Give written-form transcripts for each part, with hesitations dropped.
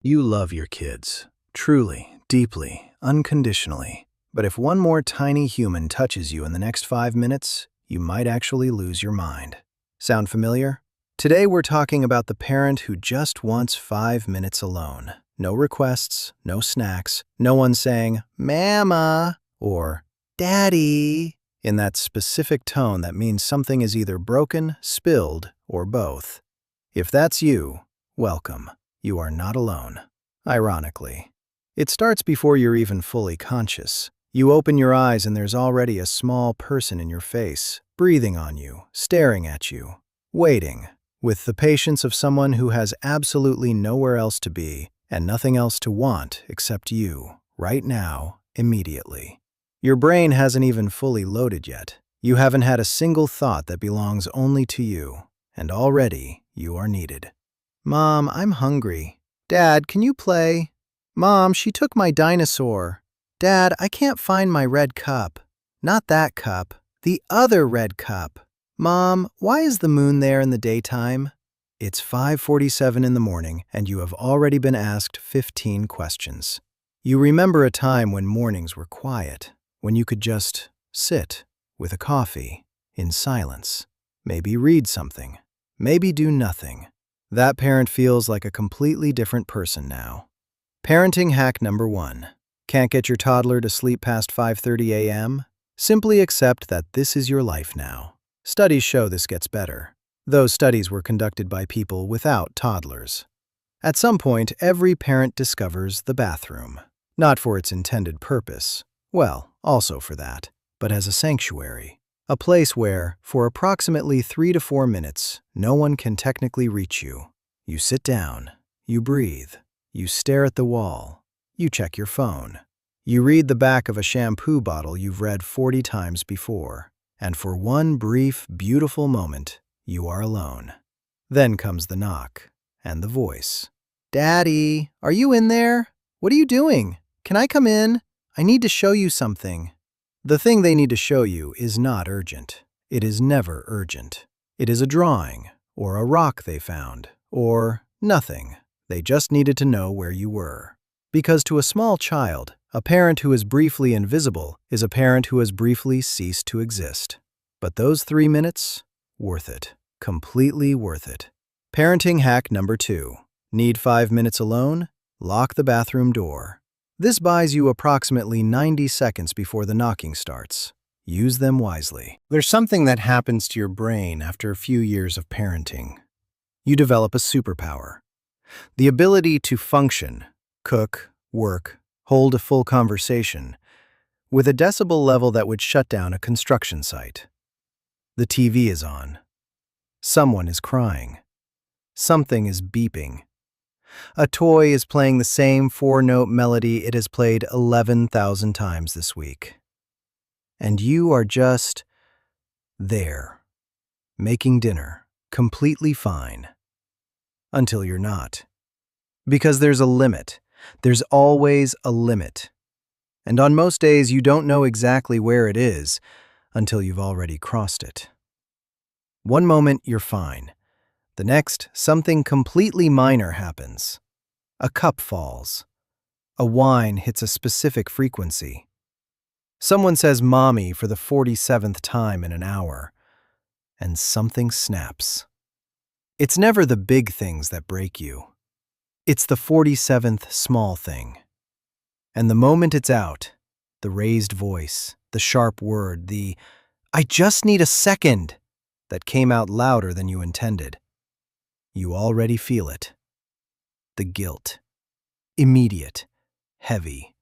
You love your kids, truly, deeply, unconditionally. But if one more tiny human touches you in the next 5 minutes, you might actually lose your mind. Sound familiar? Today we're talking about the parent who just wants 5 minutes alone. No requests, no snacks, no one saying, "Mama," or "Daddy," in that specific tone that means something is either broken, spilled, or both. If that's you, welcome. You are not alone. Ironically, it starts before you're even fully conscious. You open your eyes and there's already a small person in your face, breathing on you, staring at you, waiting, with the patience of someone who has absolutely nowhere else to be and nothing else to want except you, right now, immediately. Your brain hasn't even fully loaded yet. You haven't had a single thought that belongs only to you, and already you are needed. "Mom, I'm hungry." "Dad, can you play?" "Mom, she took my dinosaur." "Dad, I can't find my red cup." "Not that cup, the other red cup." "Mom, why is the moon there in the daytime?" It's 5:47 in the morning, and you have already been asked 15 questions. You remember a time when mornings were quiet, when you could just sit with a coffee, in silence, maybe read something, maybe do nothing. That parent feels like a completely different person now. Parenting hack number 1. Can't get your toddler to sleep past 5:30 a.m.? Simply accept that this is your life now. Studies show this gets better. Those studies were conducted by people without toddlers. At some point, every parent discovers the bathroom. Not for its intended purpose, well, also for that, but as a sanctuary. A place where, for approximately 3 to 4 minutes, no one can technically reach you. You sit down, you breathe, you stare at the wall, you check your phone. You read the back of a shampoo bottle you've read 40 times before, and for one brief, beautiful moment, you are alone. Then comes the knock, and the voice. "Daddy, are you in there? What are you doing? Can I come in? I need to show you something." The thing they need to show you is not urgent. It is never urgent. It is a drawing, or a rock they found, or nothing. They just needed to know where you were. Because to a small child, a parent who is briefly invisible is a parent who has briefly ceased to exist. But those 3 minutes, worth it. Completely worth it. Parenting hack number 2. Need 5 minutes alone? Lock the bathroom door. This buys you approximately 90 seconds before the knocking starts. Use them wisely. There's something that happens to your brain after a few years of parenting. You develop a superpower. The ability to function, cook, work, hold a full conversation, with a decibel level that would shut down a construction site. The TV is on. Someone is crying. Something is beeping. A toy is playing the same 4-note melody it has played 11,000 times this week. And you are just there, making dinner, completely fine. Until you're not. Because there's a limit. There's always a limit. And on most days, you don't know exactly where it is until you've already crossed it. One moment, you're fine. The next, something completely minor happens. A cup falls. A whine hits a specific frequency. Someone says "mommy" for the 47th time in an hour, and something snaps. It's never the big things that break you. It's the 47th small thing. And the moment it's out, the raised voice, the sharp word, the "I just need a second" that came out louder than you intended. You already feel it. The guilt. Immediate. Heavy.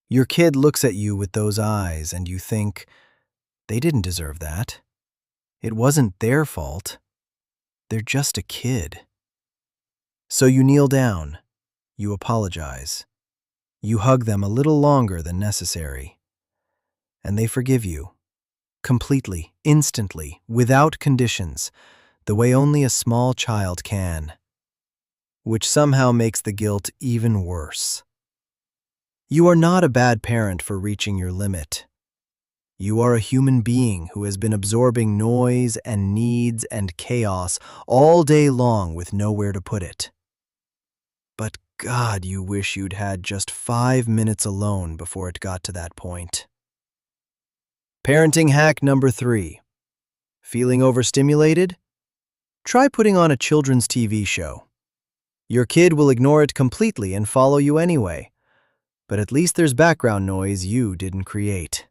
Your kid looks at you with those eyes and you think, they didn't deserve that. It wasn't their fault. They're just a kid. So you kneel down. You apologize. You hug them a little longer than necessary. And they forgive you. Completely, instantly, without conditions. The way only a small child can, which somehow makes the guilt even worse. You are not a bad parent for reaching your limit. You are a human being who has been absorbing noise and needs and chaos all day long with nowhere to put it. But God, you wish you'd had just 5 minutes alone before it got to that point. Parenting hack number 3. Feeling overstimulated? Try putting on a children's TV show. Your kid will ignore it completely and follow you anyway, but at least there's background noise you didn't create.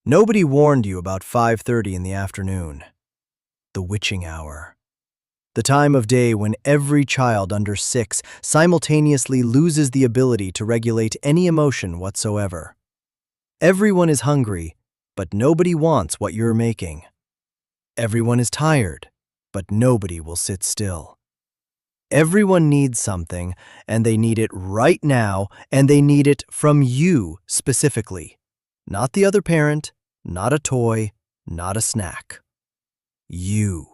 Nobody warned you about 5:30 in the afternoon, the witching hour. The time of day when every child under 6 simultaneously loses the ability to regulate any emotion whatsoever. Everyone is hungry, but nobody wants what you're making. Everyone is tired, but nobody will sit still. Everyone needs something, and they need it right now, and they need it from you specifically. Not the other parent, not a toy, not a snack. You.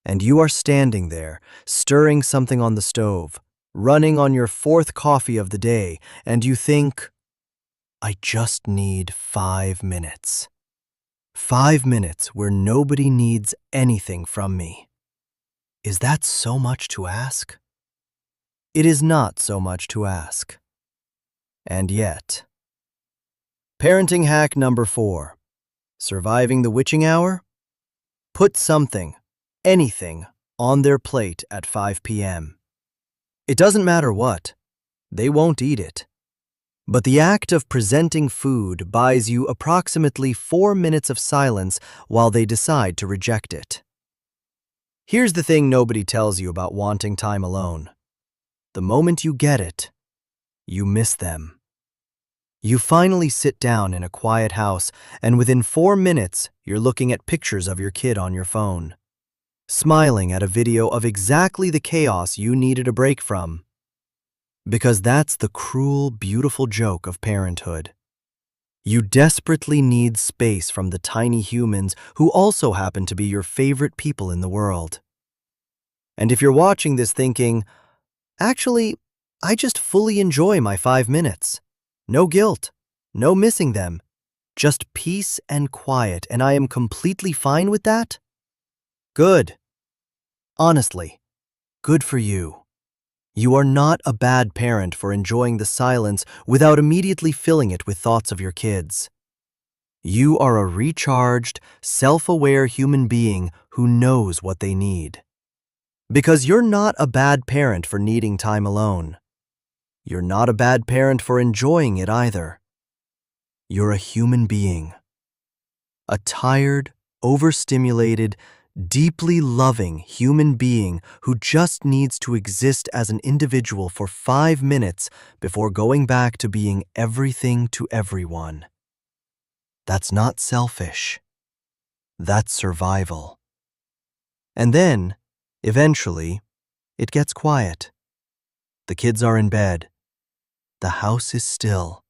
And you are standing there, stirring something on the stove, running on your 4th coffee of the day, and you think, I just need 5 minutes. 5 minutes where nobody needs anything from me. Is that so much to ask? It is not so much to ask. And yet. Parenting hack number 4. Surviving the witching hour? Put something, anything, on their plate at 5 p.m. It doesn't matter what. They won't eat it. But the act of presenting food buys you approximately 4 minutes of silence while they decide to reject it. Here's the thing nobody tells you about wanting time alone. The moment you get it, you miss them. You finally sit down in a quiet house, and within 4 minutes, you're looking at pictures of your kid on your phone, smiling at a video of exactly the chaos you needed a break from. Because that's the cruel, beautiful joke of parenthood. You desperately need space from the tiny humans who also happen to be your favorite people in the world. And if you're watching this thinking, actually, I just fully enjoy my 5 minutes. No guilt, no missing them, just peace and quiet, and I am completely fine with that? Good. Honestly, good for you. You are not a bad parent for enjoying the silence without immediately filling it with thoughts of your kids. You are a recharged, self-aware human being who knows what they need. Because you're not a bad parent for needing time alone. You're not a bad parent for enjoying it either. You're a human being. A tired, overstimulated, deeply loving human being who just needs to exist as an individual for 5 minutes before going back to being everything to everyone. That's not selfish. That's survival. And then, eventually, it gets quiet. The kids are in bed. The house is still.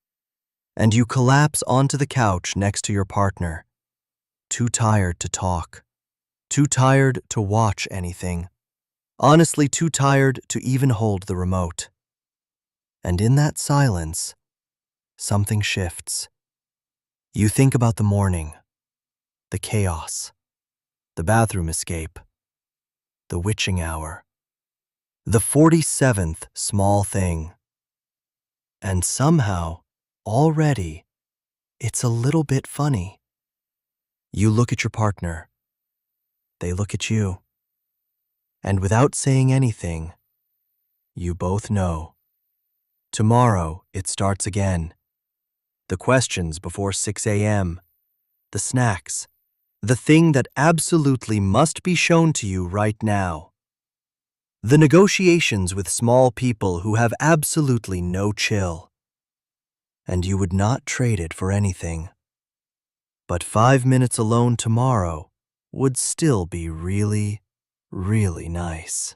And you collapse onto the couch next to your partner, too tired to talk. Too tired to watch anything. Honestly, too tired to even hold the remote. And in that silence, something shifts. You think about the morning, the chaos, the bathroom escape, the witching hour, the 47th small thing. And somehow, already, it's a little bit funny. You look at your partner. They look at you. And without saying anything, you both know. Tomorrow, it starts again. The questions before 6 a.m., the snacks, the thing that absolutely must be shown to you right now. The negotiations with small people who have absolutely no chill. And you would not trade it for anything. But 5 minutes alone tomorrow would still be really, really nice.